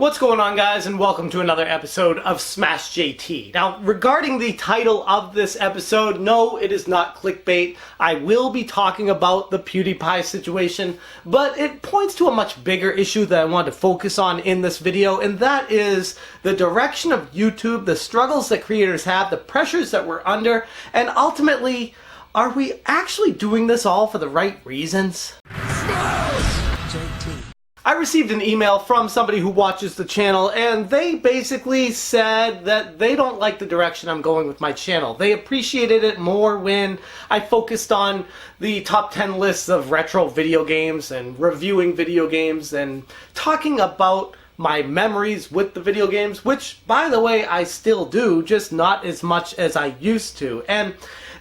What's going on, guys, and welcome to another episode of Smash JT. Now, regarding the title of this episode, no, it is not clickbait. I will be talking about the PewDiePie situation, but it points to a much bigger issue that I want to focus on in this video, and that is the direction of YouTube, the struggles that creators have, the pressures that we're under, and ultimately, are we actually doing this all for the right reasons? I received an email from somebody who watches the channel, and they basically said that they don't like the direction I'm going with my channel. They appreciated it more when I focused on the top 10 lists of retro video games and reviewing video games and talking about my memories with the video games, which, by the way, I still do, just not as much as I used to. And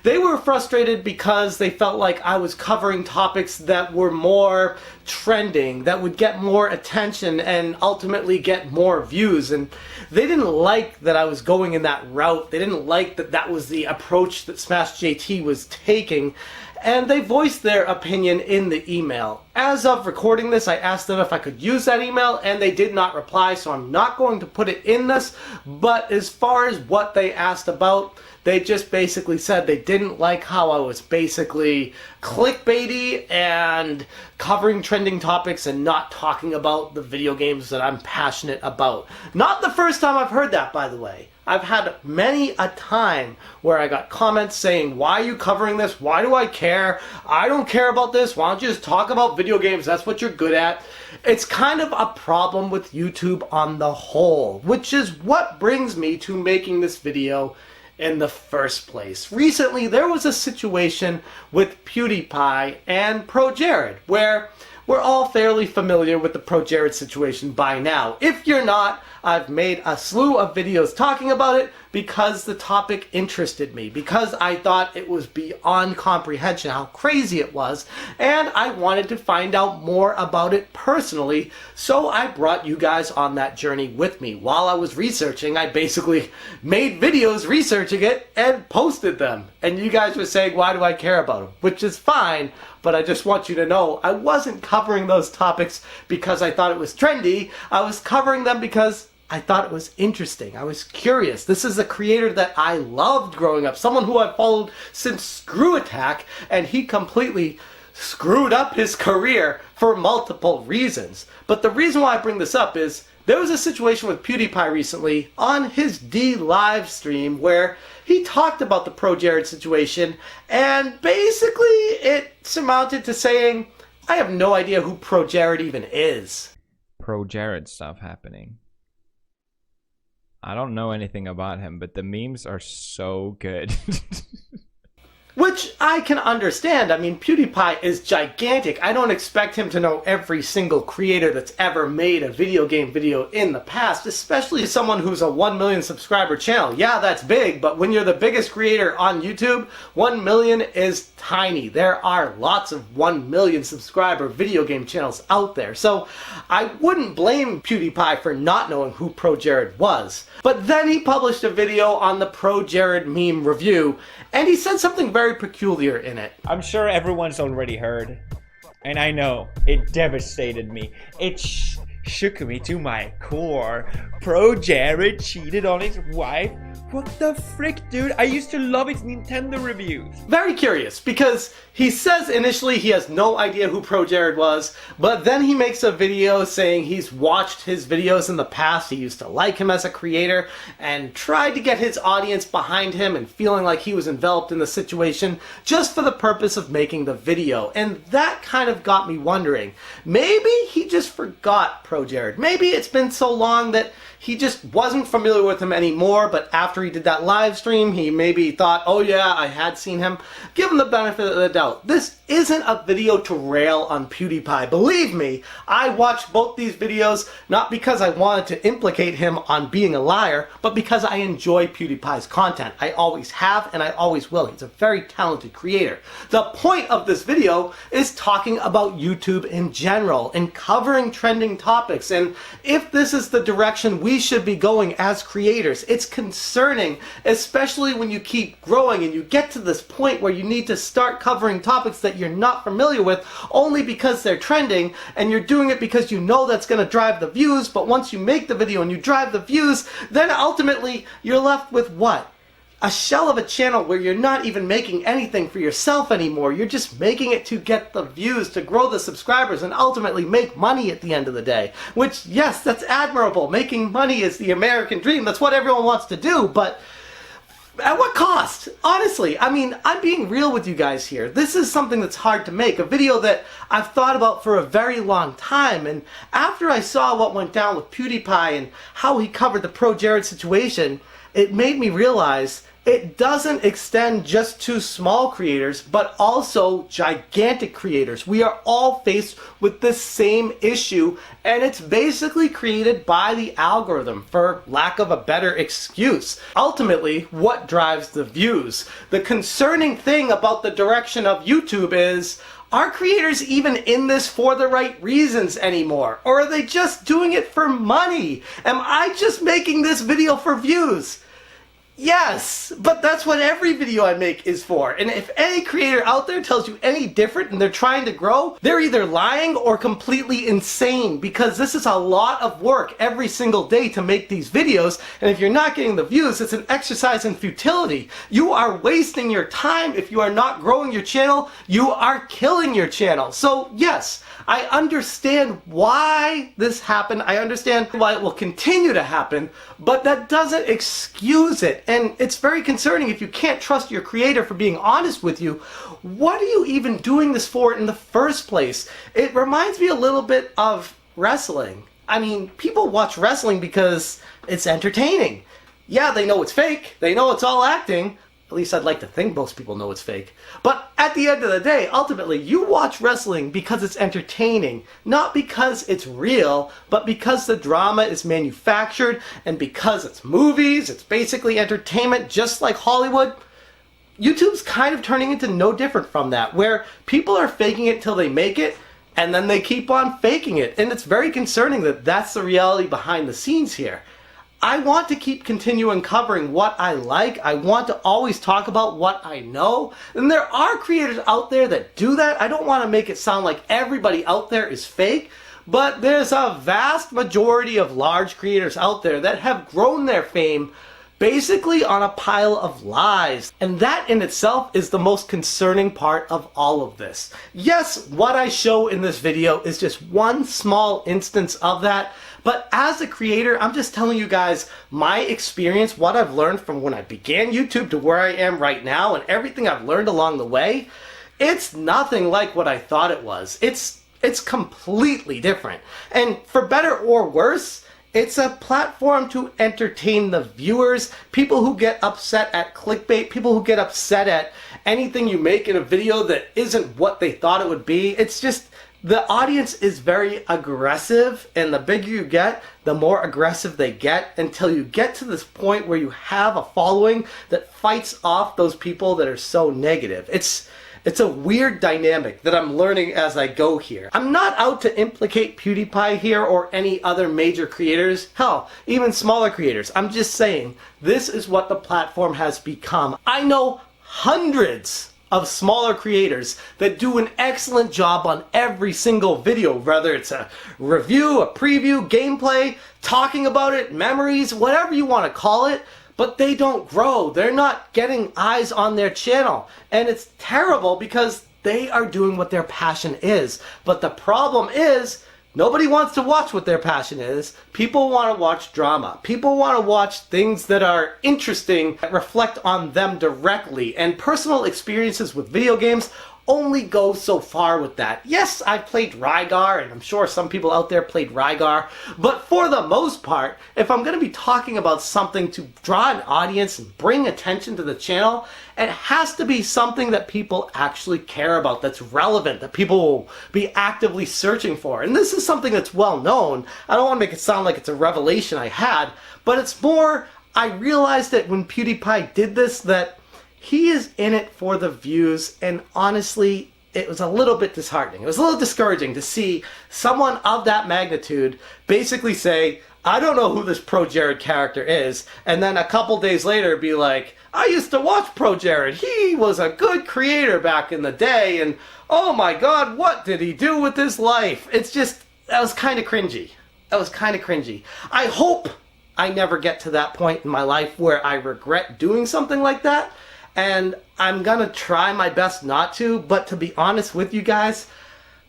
they were frustrated because they felt like I was covering topics that were more trending, that would get more attention and ultimately get more views. And they didn't like that I was going in that route. They didn't like that that was the approach that Smash JT was taking. And they voiced their opinion in the email. As of recording this, I asked them if I could use that email, and they did not reply, so I'm not going to put it in this. But as far as what they asked about, they just basically said they didn't like how I was basically clickbaity and covering trending topics and not talking about the video games that I'm passionate about. Not the first time I've heard that, by the way. I've had many a time where I got comments saying, why are you covering this? Why do I care? I don't care about this. Why don't you just talk about video games? That's what you're good at. It's kind of a problem with YouTube on the whole, which is what brings me to making this video in the first place. Recently, there was a situation with PewDiePie and ProJared, where we're all fairly familiar with the ProJared situation by now. If you're not, I've made a slew of videos talking about it because the topic interested me, because I thought it was beyond comprehension how crazy it was, and I wanted to find out more about it personally, so I brought you guys on that journey with me. While I was researching, I basically made videos researching it and posted them, and you guys were saying, why do I care about them? Which is fine, but I just want you to know I wasn't covering those topics because I thought it was trendy. I was covering them because I thought it was interesting. I was curious. This is a creator that I loved growing up, someone who I've followed since Screw Attack, and he completely screwed up his career for multiple reasons. But the reason why I bring this up is there was a situation with PewDiePie recently on his Dlive stream where he talked about the ProJared situation, and basically it surmounted to saying, I have no idea who ProJared even is. ProJared stuff happening. I don't know anything about him, but the memes are so good. Which I can understand. I mean, PewDiePie is gigantic. I don't expect him to know every single creator that's ever made a video game video in the past, especially someone who's a 1 million subscriber channel. Yeah, that's big, but when you're the biggest creator on YouTube, 1 million is tiny. There are lots of 1 million subscriber video game channels out there, so I wouldn't blame PewDiePie for not knowing who ProJared was. But then he published a video on the ProJared Meme review, and he said something very peculiar in it. I'm sure everyone's already heard, and I know, it devastated me. It shook me to my core. ProJared cheated on his wife? What the frick, dude? I used to love his Nintendo reviews. Very curious, because he says initially he has no idea who ProJared was, but then he makes a video saying he's watched his videos in the past, he used to like him as a creator, and tried to get his audience behind him and feeling like he was enveloped in the situation just for the purpose of making the video. And that kind of got me wondering, maybe he just forgot ProJared. Maybe it's been so long that he just wasn't familiar with him anymore, but after he did that live stream, he maybe thought, oh yeah, I had seen him. Give him the benefit of the doubt. This isn't a video to rail on PewDiePie. Believe me, I watched both these videos not because I wanted to implicate him on being a liar, but because I enjoy PewDiePie's content. I always have and I always will. He's a very talented creator. The point of this video is talking about YouTube in general and covering trending topics. And if this is the direction we should be going as creators, it's concerning, especially when you keep growing and you get to this point where you need to start covering topics that you're not familiar with only because they're trending, and you're doing it because you know that's going to drive the views, but once you make the video and you drive the views, then ultimately you're left with what? A shell of a channel where you're not even making anything for yourself anymore. You're just making it to get the views, to grow the subscribers, and ultimately make money at the end of the day. Which, yes, that's admirable. Making money is the American dream. That's what everyone wants to do, but at what cost? Honestly, I mean, I'm being real with you guys here. This is something that's hard to make. A video that I've thought about for a very long time, and after I saw what went down with PewDiePie and how he covered the ProJared situation, it made me realize it doesn't extend just to small creators, but also gigantic creators. We are all faced with this same issue, and it's basically created by the algorithm, for lack of a better excuse. Ultimately, what drives the views? The concerning thing about the direction of YouTube is, are creators even in this for the right reasons anymore? Or are they just doing it for money? Am I just making this video for views? Yes, but that's what every video I make is for. And if any creator out there tells you any different and they're trying to grow, they're either lying or completely insane, because this is a lot of work every single day to make these videos. And if you're not getting the views, it's an exercise in futility. You are wasting your time. If you are not growing your channel, you are killing your channel. So yes, I understand why this happened. I understand why it will continue to happen, but that doesn't excuse it. And it's very concerning if you can't trust your creator for being honest with you. What are you even doing this for in the first place? It reminds me a little bit of wrestling. I mean, people watch wrestling because it's entertaining. Yeah, they know it's fake. They know it's all acting. At least I'd like to think most people know it's fake. But at the end of the day, ultimately, you watch wrestling because it's entertaining. Not because it's real, but because the drama is manufactured, and because it's movies, it's basically entertainment, just like Hollywood. YouTube's kind of turning into no different from that, where people are faking it till they make it, and then they keep on faking it. And it's very concerning that that's the reality behind the scenes here. I want to keep continuing covering what I like. I want to always talk about what I know. And there are creators out there that do that. I don't want to make it sound like everybody out there is fake, but there's a vast majority of large creators out there that have grown their fame basically on a pile of lies. And that in itself is the most concerning part of all of this. Yes, what I show in this video is just one small instance of that. But as a creator, I'm just telling you guys my experience, what I've learned from when I began YouTube to where I am right now, and everything I've learned along the way. It's nothing like what I thought it was. It's completely different. And for better or worse, it's a platform to entertain the viewers, people who get upset at clickbait, people who get upset at anything you make in a video that isn't what they thought it would be. It's just, the audience is very aggressive, and the bigger you get, the more aggressive they get, until you get to this point where you have a following that fights off those people that are so negative. It's a weird dynamic that I'm learning as I go here. I'm not out to implicate PewDiePie here or any other major creators. Hell, even smaller creators. I'm just saying, this is what the platform has become. I know hundreds of smaller creators that do an excellent job on every single video, whether it's a review, a preview, gameplay, talking about it, memories, whatever you want to call it, but they don't grow. They're not getting eyes on their channel. And it's terrible because they are doing what their passion is. But the problem is, nobody wants to watch what their passion is. People want to watch drama. People want to watch things that are interesting, that reflect on them directly. And personal experiences with video games only go so far with that. Yes, I've played Rygar, and I'm sure some people out there played Rygar, but for the most part, if I'm going to be talking about something to draw an audience and bring attention to the channel, it has to be something that people actually care about, that's relevant, that people will be actively searching for. And this is something that's well known. I don't want to make it sound like it's a revelation I had, but it's more, I realized that when PewDiePie did this, that he is in it for the views, and honestly, it was a little bit disheartening. It was a little discouraging to see someone of that magnitude basically say, I don't know who this ProJared character is, and then a couple days later be like, I used to watch ProJared. He was a good creator back in the day, and oh my god, what did he do with his life? It's just, that was kind of cringy. I hope I never get to that point in my life where I regret doing something like that, and I'm gonna try my best not to, but to be honest with you guys,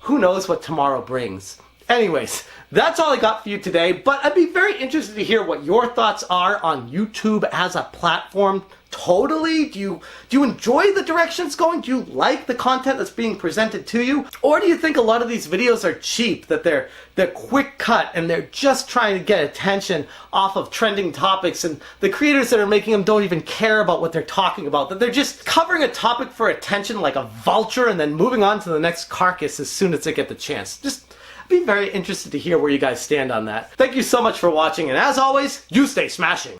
who knows what tomorrow brings. Anyways, that's all I got for you today, but I'd be very interested to hear what your thoughts are on YouTube as a platform. Totally? Do you enjoy the direction it's going? Do you like the content that's being presented to you? Or do you think a lot of these videos are cheap, that they're quick cut and they're just trying to get attention off of trending topics, and the creators that are making them don't even care about what they're talking about, that they're just covering a topic for attention like a vulture and then moving on to the next carcass as soon as they get the chance? Just be very interested to hear where you guys stand on that. Thank you so much for watching, and as always, you stay smashing.